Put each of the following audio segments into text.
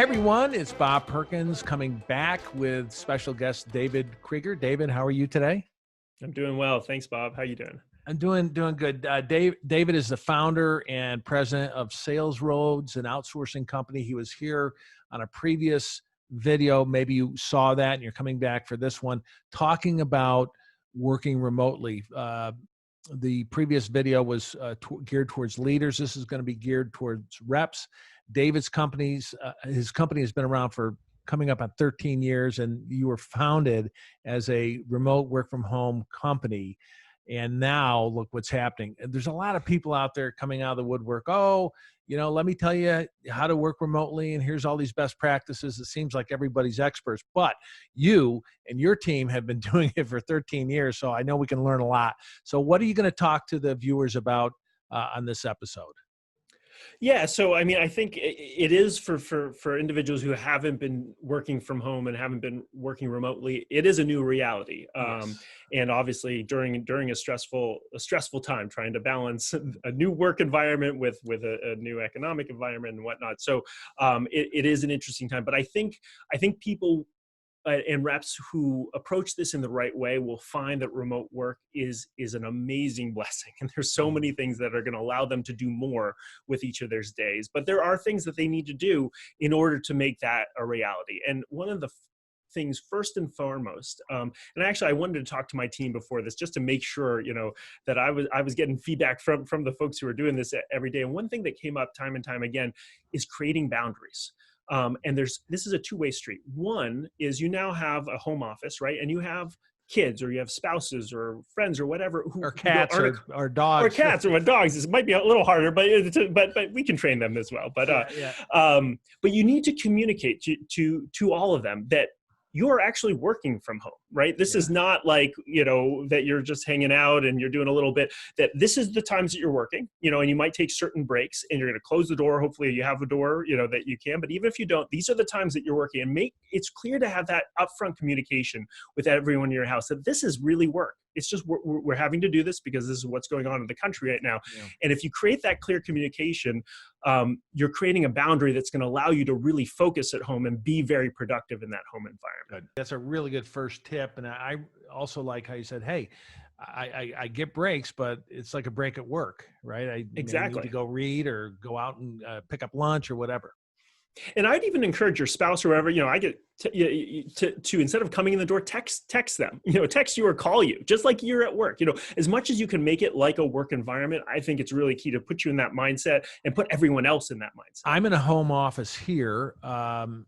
everyone, it's Bob Perkins coming back with special guest David Kreiger. David, how are you today? I'm doing well. Thanks, Bob. How you doing? I'm doing good. David is the founder and president of SalesRoads, an outsourcing company. He was here on a previous video. Maybe you saw that and you're coming back for this one, talking about working remotely. The previous video was geared towards leaders. This is going to be geared towards reps. David's his company has been around for coming up on 13 years, and you were founded as a remote work from home company. And now look what's happening. There's a lot of people out there coming out of the woodwork. Oh, let me tell you how to work remotely, and here's all these best practices. It seems like everybody's experts, but you and your team have been doing it for 13 years, so I know we can learn a lot. So what are you going to talk to the viewers about on this episode? Yeah, so I mean, I think it is for individuals who haven't been working from home and haven't been working remotely. It is a new reality, Yes. and obviously during a stressful time, trying to balance a new work environment with a new economic environment and whatnot. So it is an interesting time, but I think people and reps who approach this in the right way will find that remote work is an amazing blessing. And there's so many things that are going to allow them to do more with each of their days. But there are things that they need to do in order to make that a reality. And one of the things first and foremost, and actually I wanted to talk to my team before this just to make sure, that I was getting feedback from the folks who are doing this every day. And one thing that came up time and time again is creating boundaries. And this is a two-way street. One is you now have a home office, right? And you have kids, or you have spouses or friends or whatever, or cats or dogs, or cats or dogs. This might be a little harder, but we can train them as well. But but you need to communicate to all of them that you're actually working from home, right? This is not like, that you're just hanging out and you're doing a little bit, that this is the times that you're working, and you might take certain breaks and you're going to close the door. Hopefully you have a door, that you can, but even if you don't, these are the times that you're working, and it's clear to have that upfront communication with everyone in your house that this is really work. It's just we're having to do this because this is what's going on in the country right now. Yeah. And if you create that clear communication, you're creating a boundary that's going to allow you to really focus at home and be very productive in that home environment. That's a really good first tip. And I also like how you said, hey, I get breaks, but it's like a break at work, right? Exactly. Need to go read or go out and pick up lunch or whatever. And I'd even encourage your spouse or whoever, I get to instead of coming in the door, text them, text you or call you, just like you're at work. As much as you can make it like a work environment, I think it's really key to put you in that mindset and put everyone else in that mindset. I'm in a home office here.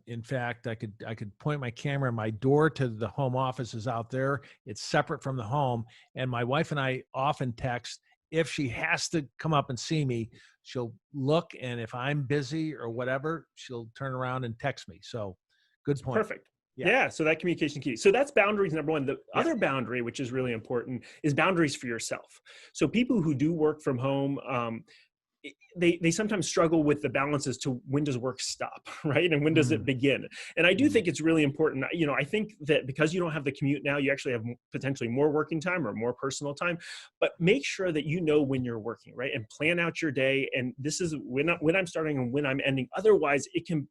In fact, I could point my camera. My door to the home office is out there. It's separate from the home. And my wife and I often text. If she has to come up and see me, she'll look, and if I'm busy or whatever, she'll turn around and text me. So good point. Perfect. Yeah. So that communication key. So that's boundaries number one. The other boundary, which is really important, is boundaries for yourself. So people who do work from home, they sometimes struggle with the balance as to when does work stop, right? And when does it begin? And I do think it's really important. I think that because you don't have the commute now, you actually have potentially more working time or more personal time, but make sure that you know when you're working, right? And plan out your day. And this is when I'm starting and when I'm ending. Otherwise, it can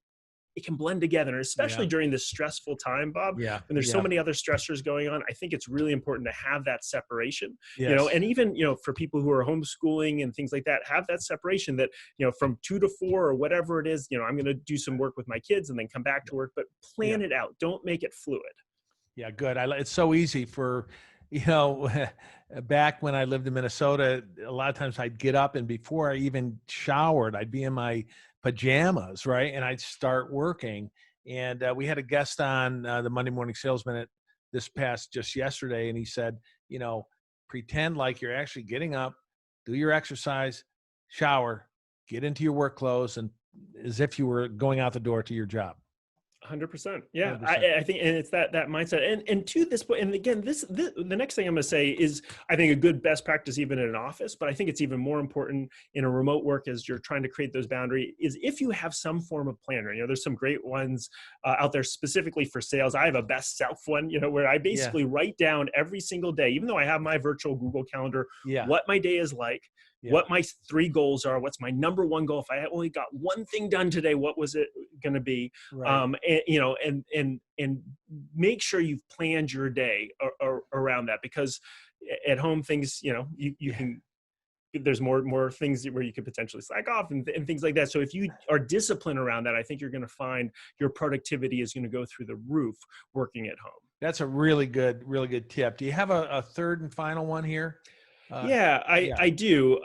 blend together, and especially during this stressful time, Bob, when there's so many other stressors going on. I think it's really important to have that separation, and even, for people who are homeschooling and things like that, have that separation that, from 2 to 4 or whatever it is, I'm going to do some work with my kids and then come back to work, but plan it out. Don't make it fluid. Yeah, good. It's so easy for, back when I lived in Minnesota, a lot of times I'd get up and before I even showered, I'd be in my pajamas, right? And I'd start working. And we had a guest on the Monday Morning Sales Minute just yesterday. And he said, pretend like you're actually getting up, do your exercise, shower, get into your work clothes, and as if you were going out the door to your job. 100%. Yeah. 100%. I think, and it's that mindset. And to this point, and again, the next thing I'm going to say is, I think a good best practice, even in an office, but I think it's even more important in a remote work as you're trying to create those boundaries, is if you have some form of planner. There's some great ones out there specifically for sales. I have a best self one, where I basically write down every single day, even though I have my virtual Google Calendar, what my day is like, Yeah. what my 3 goals are, what's my number 1 goal. If I only got one thing done today, what was it going to be? Right. And, you know, and make sure you've planned your day around that, because at home things, you know, you can, there's more things where you could potentially slack off and things like that. So if you are disciplined around that, I think you're going to find your productivity is going to go through the roof working at home. That's a really good tip. Do you have a third and final one here? Yeah, I do.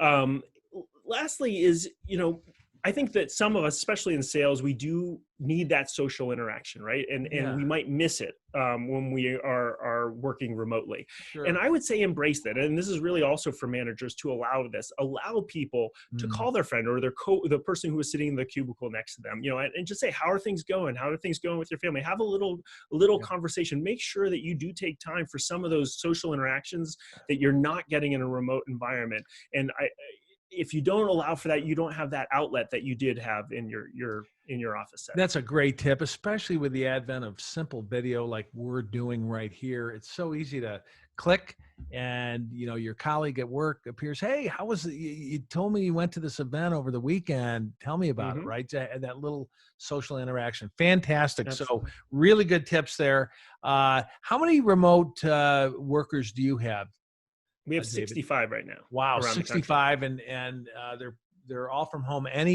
Lastly is, you know, I think that some of us, especially in sales, we do need that social interaction, right? And we might miss it when we are working remotely. Sure. And I would say embrace that. And this is really also for managers to allow people to call their friend or the person who is sitting in the cubicle next to them, you know, and just say, how are things going? How are things going with your family? Have a little conversation. Make sure that you do take time for some of those social interactions that you're not getting in a remote environment. And if you don't allow for that, you don't have that outlet that you did have in your office setting. That's a great tip, especially with the advent of simple video like we're doing right here. It's so easy to click and, you know, your colleague at work appears, hey, how was it? You told me you went to this event over the weekend. Tell me about it, right? That little social interaction. Fantastic. Absolutely. So really good tips there. How many remote workers do you have? We have 65 right now. Wow, 65, and they're all from home. And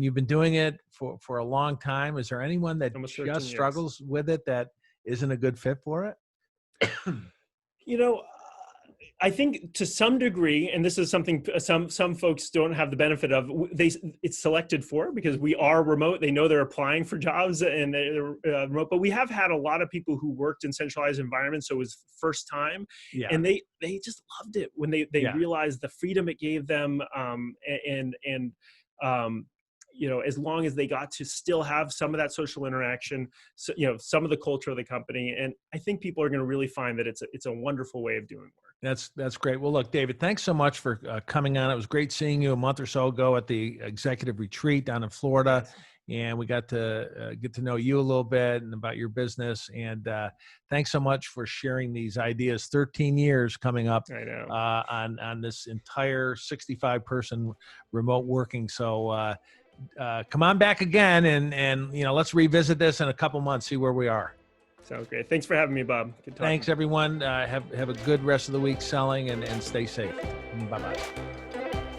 you've been doing it for a long time. Is there anyone that just struggles with it that isn't a good fit for it? You know, I think to some degree, and this is something some folks don't have the benefit of, it's selected for because we are remote. They know they're applying for jobs and they're remote, but we have had a lot of people who worked in centralized environments. So it was first time, and they just loved it when they realized the freedom it gave them. You know, as long as they got to still have some of that social interaction, so, you know, some of the culture of the company. And I think people are going to really find that it's a wonderful way of doing work. That's great. Well, look, David, thanks so much for coming on. It was great seeing you a month or so ago at the executive retreat down in Florida. And we got to get to know you a little bit and about your business. And thanks so much for sharing these ideas. 13 years coming up on this entire 65-person remote working. So come on back again and you know, let's revisit this in a couple months, see where we are. Sounds great. Thanks for having me, Bob. Good talking. Thanks, everyone. Have a good rest of the week selling and stay safe. Bye-bye.